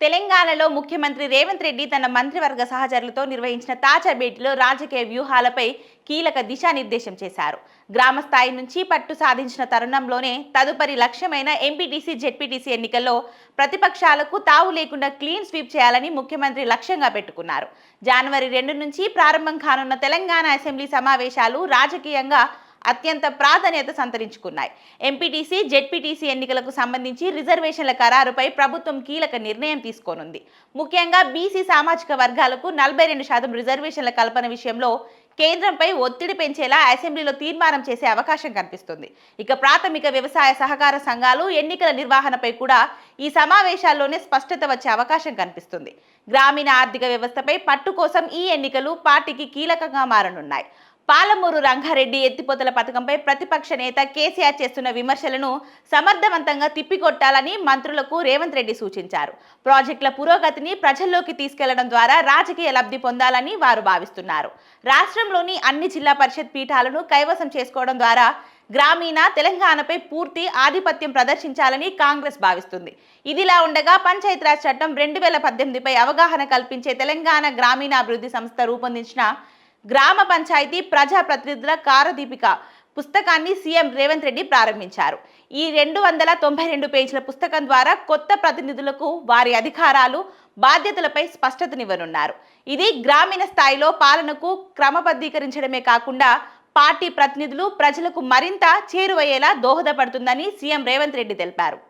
తెలంగాణలో ముఖ్యమంత్రి రేవంత్ రెడ్డి తన మంత్రివర్గ సహచరులతో నిర్వహించిన తాజా భేటీలో రాజకీయ వ్యూహాలపై కీలక దిశానిర్దేశం చేశారు. గ్రామ స్థాయి నుంచి పట్టు సాధించిన తరుణంలోనే తదుపరి లక్ష్యమైన ఎంపీటీసీ, జెడ్పీటీసీ ఎన్నికల్లో ప్రతిపక్షాలకు తావు లేకుండా క్లీన్ స్వీప్ చేయాలని ముఖ్యమంత్రి లక్ష్యంగా పెట్టుకున్నారు. జనవరి 2 నుంచి ప్రారంభం కానున్న తెలంగాణ అసెంబ్లీ సమావేశాలు రాజకీయంగా అత్యంత ప్రాధాన్యత సంతరించుకున్నాయి. ఎంపీటీసీ, జెడ్పీటీసీ ఎన్నికలకు సంబంధించి రిజర్వేషన్ల ఖరారుపై ప్రభుత్వం కీలక నిర్ణయం తీసుకోనుంది. ముఖ్యంగా బీసీ సామాజిక వర్గాలకు 42% రిజర్వేషన్ల కల్పన విషయంలో కేంద్రంపై ఒత్తిడి పెంచేలా అసెంబ్లీలో తీర్మానం చేసే అవకాశం కనిపిస్తుంది. ఇక ప్రాథమిక వ్యవసాయ సహకార సంఘాలు ఎన్నికల నిర్వహణపై కూడా ఈ సమావేశాల్లోనే స్పష్టత వచ్చే అవకాశం కనిపిస్తుంది. గ్రామీణ ఆర్థిక వ్యవస్థపై పట్టు కోసం ఈ ఎన్నికలు పార్టీకి కీలకంగా మారనున్నాయి. పాలమూరు రంగారెడ్డి ఎత్తిపోతల పథకంపై ప్రతిపక్ష నేత కేసీఆర్ చేస్తున్న విమర్శలను సమర్థవంతంగా తిప్పికొట్టాలని మంత్రులకు రేవంత్ రెడ్డి సూచించారు. ప్రాజెక్టుల పురోగతిని ప్రజల్లోకి తీసుకెళ్లడం ద్వారా రాజకీయ లబ్ధి పొందాలని వారు భావిస్తున్నారు. రాష్ట్రంలోని అన్ని జిల్లా పరిషత్ పీఠాలను కైవసం చేసుకోవడం ద్వారా గ్రామీణ తెలంగాణపై పూర్తి ఆధిపత్యం ప్రదర్శించాలని కాంగ్రెస్ భావిస్తుంది. ఇదిలా ఉండగా పంచాయతీరాజ్ చట్టం 2018పై అవగాహన కల్పించే తెలంగాణ గ్రామీణాభివృద్ధి సంస్థ రూపొందించిన గ్రామ పంచాయతీ ప్రజా ప్రతినిధుల కారదీపిక పుస్తకాన్ని సీఎం రేవంత్ రెడ్డి ప్రారంభించారు. ఈ 292 పేజీల పుస్తకం ద్వారా కొత్త ప్రతినిధులకు వారి అధికారాలు, బాధ్యతలపై స్పష్టతనివ్వనున్నారు. ఇది గ్రామీణ స్థాయిలో పాలనకు క్రమబద్ధీకరించడమే కాకుండా పార్టీ ప్రతినిధులు ప్రజలకు మరింత చేరువయ్యేలా దోహదపడుతుందని సీఎం రేవంత్ రెడ్డి తెలిపారు.